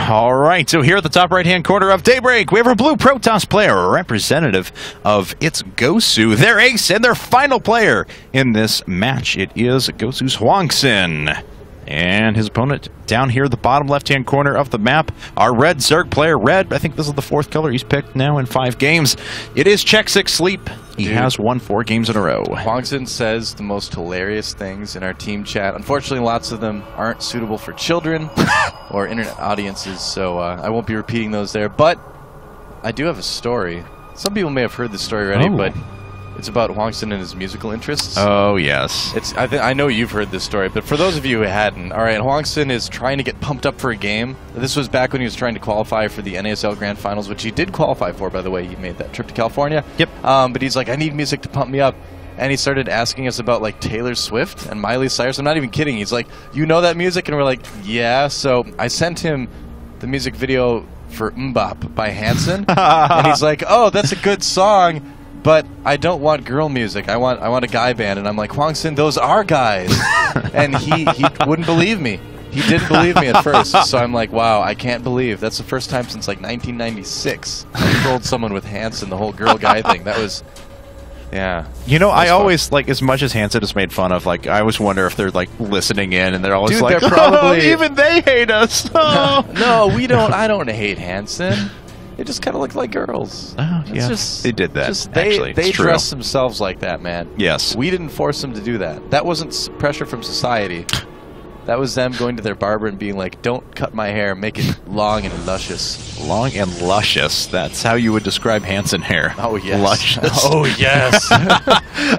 All right, so here at the top right-hand corner of Daybreak, we have a blue Protoss player, representative of its GoSu, their ace and their final player in this match. It is GoSu.HwangSin. And his opponent down here at the bottom left-hand corner of the map, our red Zerg player. Red, I think this is the 4th color he's picked now in 5 games. It is CheckSix Sleep. He has won 4 games in a row. HwangSin says the most hilarious things in our team chat. Unfortunately, lots of them aren't suitable for children or internet audiences, so I won't be repeating those there. But I do have a story. Some people may have heard this story already, but it's about HwangSin and his musical interests. Oh, yes. I know you've heard this story, but for those of you who hadn't, all right, HwangSin is trying to get pumped up for a game. This was back when he was trying to qualify for the NASL Grand Finals, which he did qualify for, by the way. He made that trip to California. Yep. But he's like, I need music to pump me up. And he started asking us about, like, Taylor Swift and Miley Cyrus. I'm not even kidding. He's like, you know that music? And we're like, yeah. So I sent him the music video for Mbop by Hanson. And he's like, oh, that's a good song. But I don't want girl music. I want a guy band. And I'm like, HwangSin, those are guys. And he wouldn't believe me. He didn't believe me at first. So I'm like, wow, I can't believe. That's the first time since like 1996 I trolled someone with Hanson, the whole girl guy thing. That was, yeah. You know, I always, like, as much as Hanson is made fun of, like, I always wonder if they're, like, listening in and they're always Dude, like, they're probably, even they hate us. Oh. No, we don't. I don't hate Hanson. They just kind of look like girls. Oh, yeah. They did that, actually. They dress themselves like that, man. Yes. We didn't force them to do that. That wasn't pressure from society. That was them going to their barber and being like, don't cut my hair, make it long and luscious. Long and luscious. That's how you would describe Hanson hair. Oh, yes. Luscious. Oh, yes.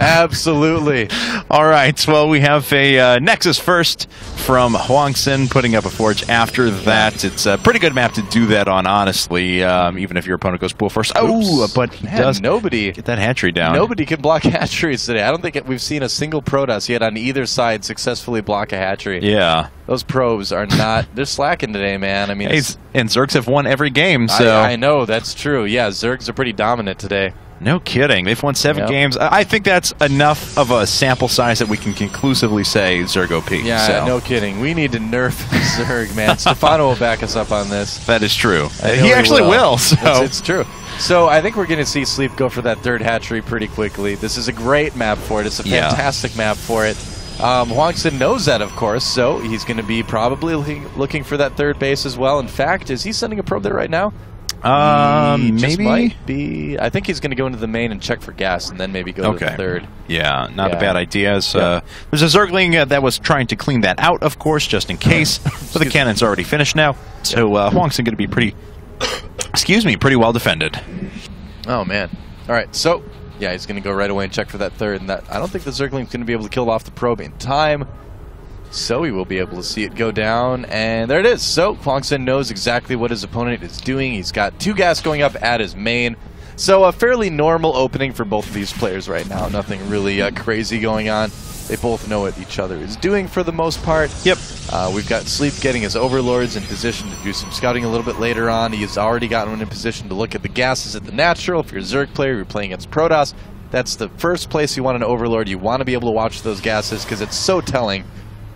Absolutely. All right. Well, we have a Nexus first from HwangSin, putting up a Forge after that. It's a pretty good map to do that on, honestly, even if your opponent goes pool first. Oh, but he does get that hatchery down. Nobody can block hatcheries today. I don't think we've seen a single Protoss yet on either side successfully block a hatchery. Yeah. Those probes are not, they're slacking today, man. I mean, and Zergs have won every game, so. I know, that's true. Yeah, Zergs are pretty dominant today. No kidding. They've won 7 games. I think that's enough of a sample size that we can conclusively say Zerg OP. Yeah, so. No kidding. We need to nerf Zerg, man. Stefano will back us up on this. That is true. He actually will. So. It's true. So I think we're going to see Sleep go for that 3rd hatchery pretty quickly. This is a great map for it. It's a fantastic map for it. HwangSin knows that, of course, so he's going to be probably looking for that 3rd base as well. In fact, is he sending a probe there right now? Maybe. Might be. I think he's going to go into the main and check for gas, and then maybe go to the 3rd. Yeah, not a bad idea. There's a Zergling that was trying to clean that out, of course, just in case. But the cannon's already finished now, so HwangSin going to be pretty, pretty well defended. Oh man! All right, so yeah, he's going to go right away and check for that 3rd, and I don't think the Zergling's going to be able to kill off the probe in time. So he will be able to see it go down, and there it is. So HwangSin knows exactly what his opponent is doing. He's got 2 gas going up at his main. So a fairly normal opening for both of these players right now. Nothing really crazy going on. They both know what each other is doing for the most part. Yep. We've got Sleep getting his overlords in position to do some scouting a little bit later on. He has already gotten one in position to look at the gases at the natural. If you're a Zerg player, you're playing against Protoss. That's the first place you want an overlord. You want to be able to watch those gases because it's so telling.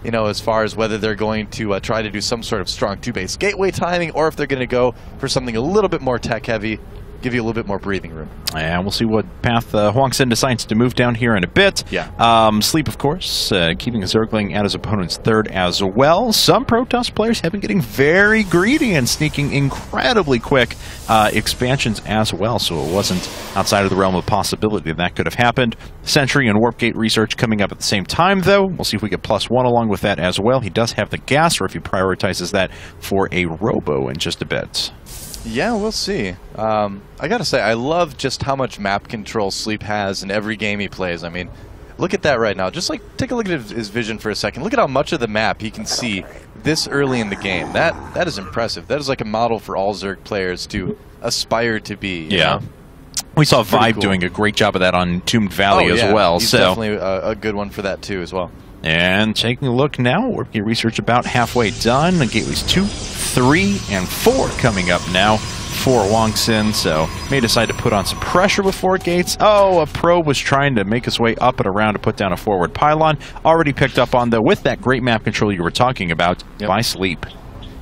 You know, as far as whether they're going to try to do some sort of strong 2-base gateway timing, or if they're going to go for something a little bit more tech-heavy, give you a little bit more breathing room. And we'll see what path HwangSin decides to move down here in a bit. Yeah. Sleep, of course, keeping a Zergling at his opponent's 3rd as well. Some Protoss players have been getting very greedy and sneaking incredibly quick expansions as well, so it wasn't outside of the realm of possibility that could have happened. Sentry and Warp Gate research coming up at the same time, though. We'll see if we get +1 along with that as well. He does have the gas, or if he prioritizes that for a Robo in just a bit. Yeah, we'll see. I gotta say, I love just how much map control Sleep has in every game he plays. I mean, look at that right now. Just like, take a look at his vision for a second. Look at how much of the map he can see this early in the game. That is impressive. That is like a model for all Zerg players to aspire to be. You know? We saw Vibe doing a great job of that on Tombed Valley as well. He's definitely a good one for that too as well. And taking a look now, Warp Gate research about halfway done. The gateways 2, 3, and 4 coming up now for HwangSin, so may decide to put on some pressure with 4 gates. Oh, a probe was trying to make his way up and around to put down a forward pylon. Already picked up on, though, with that great map control you were talking about by Sleep.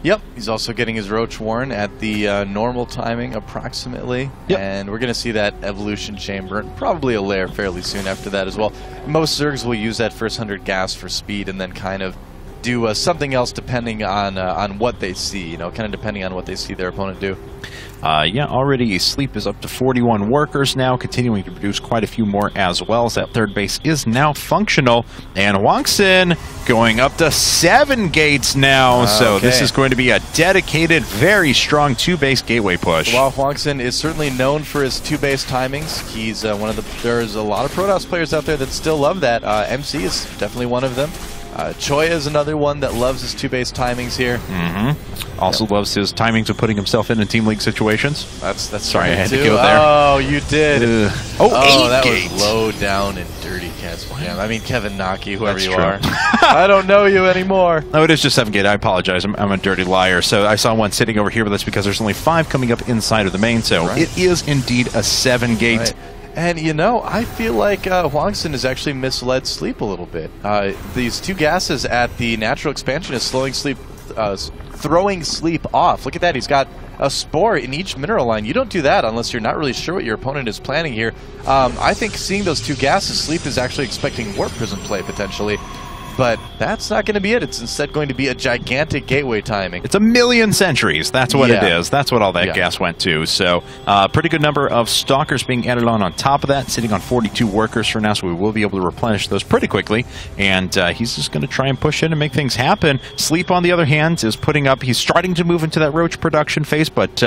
Yep, he's also getting his Roach Warren at the normal timing approximately. Yep. And we're going to see that Evolution Chamber and probably a lair fairly soon after that as well. Most Zergs will use that first 100 gas for speed and then kind of do something else depending on what they see, you know, kind of depending on what they see their opponent do. Yeah, already Sleep is up to 41 workers now, continuing to produce quite a few more as well, as that third base is now functional. And HwangSin going up to 7 gates now, so this is going to be a dedicated, very strong 2-base gateway push. While HwangSin is certainly known for his 2-base timings, he's one of the, there's a lot of Protoss players out there that still love that. MC is definitely one of them. Choi is another one that loves his 2-base timings here. Also loves his timings of putting himself in Team League situations. That's sorry, I had too. to go there. Oh, you did. Oh, 8 that gates. was low down and dirty, Cats. Yeah, I mean, Kevin Naki, whoever you are. I don't know you anymore. No, it is just 7 gate. I apologize. I'm a dirty liar. So I saw one sitting over here, but that's because there's only 5 coming up inside of the main. So it is indeed a 7 gate. Right. And, you know, I feel like HwangSin has actually misled Sleep a little bit. These 2 gases at the natural expansion is slowing Sleep, throwing Sleep off. Look at that. He's got a Spore in each mineral line. You don't do that unless you're not really sure what your opponent is planning here. I think seeing those 2 gases, Sleep is actually expecting Warp Prism play, potentially. But that's not going to be it. It's instead going to be a gigantic gateway timing. It's 1,000,000 sentries. That's what it is. That's what all that gas went to. So pretty good number of Stalkers being added on top of that, sitting on 42 workers for now, so we will be able to replenish those pretty quickly. And he's just going to try and push in and make things happen. Sleep, on the other hand, is putting up, he's starting to move into that Roach production phase, but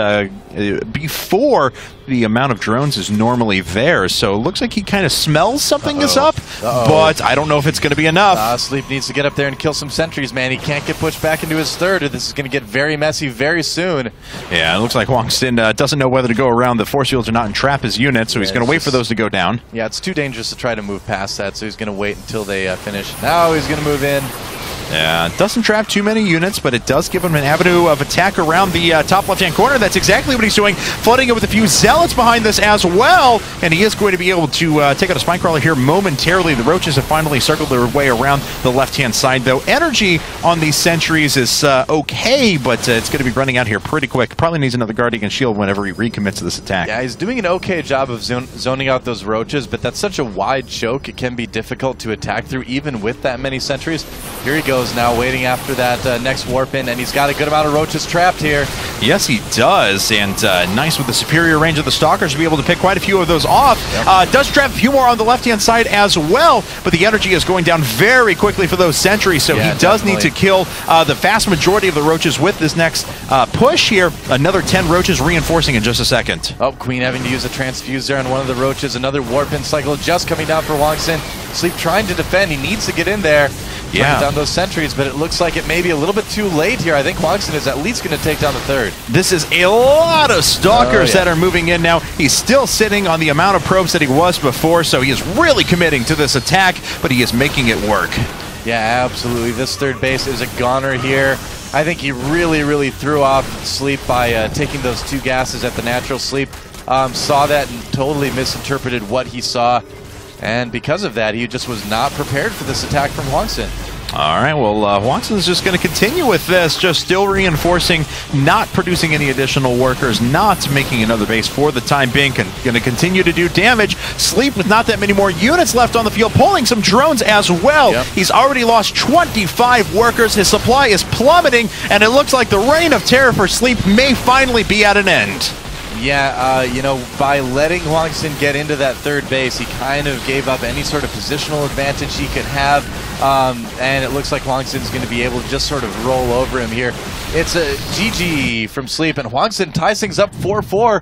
before the amount of drones is normally there. So it looks like he kind of smells something is up, but I don't know if it's going to be enough. Sleep needs to get up there and kill some sentries, man. He can't get pushed back into his third, or this is going to get very messy very soon. Yeah, it looks like HwangSin doesn't know whether to go around. The force fields are not entrap his units, so he's going to wait for those to go down. Yeah, it's too dangerous to try to move past that, so he's going to wait until they finish. Now he's going to move in. Yeah, it doesn't trap too many units, but it does give him an avenue of attack around the top left-hand corner. That's exactly what he's doing, flooding it with a few Zealots behind this as well, and he is going to be able to take out a Spine Crawler here momentarily. The Roaches have finally circled their way around the left-hand side, though. Energy on these sentries is okay, but it's going to be running out here pretty quick. Probably needs another Guardian Shield whenever he recommits to this attack. Yeah, he's doing an okay job of zoning out those Roaches, but that's such a wide choke, it can be difficult to attack through even with that many sentries. Here he goes now, waiting after that next warp in, and he's got a good amount of Roaches trapped here. Yes, he does, and nice with the superior range of the Stalkers to be able to pick quite a few of those off. Does trap a few more on the left-hand side as well, but the energy is going down very quickly for those sentries, so he does need to kill the vast majority of the Roaches with this next push here. Another 10 Roaches reinforcing in just a second. Oh, Queen having to use a transfuse there on one of the Roaches. Another warp-in cycle just coming down for HwangSin. Sleep trying to defend. He needs to get in there. Yeah. Down those sentries, but it looks like it may be a little bit too late here. I think HwangSin is at least going to take down the third. This is a lot of Stalkers that are moving in now. He's still sitting on the amount of probes that he was before, so he is really committing to this attack, but he is making it work. Yeah, absolutely. This third base is a goner here. I think he really threw off Sleep by taking those 2 gases at the natural. Sleep saw that and totally misinterpreted what he saw. And because of that, he just was not prepared for this attack from HwangSin. All right, well, HwangSin's just going to continue with this, just still reinforcing, not producing any additional workers, not making another base for the time being, going to continue to do damage. Sleep with not that many more units left on the field, pulling some drones as well. He's already lost 25 workers. His supply is plummeting, and it looks like the reign of terror for Sleep may finally be at an end. Yeah, you know, by letting HwangSin get into that third base, he kind of gave up any sort of positional advantage he could have, and it looks like HwangSin's going to be able to just sort of roll over him here. It's a GG from Sleep, and HwangSin ties things up 4-4.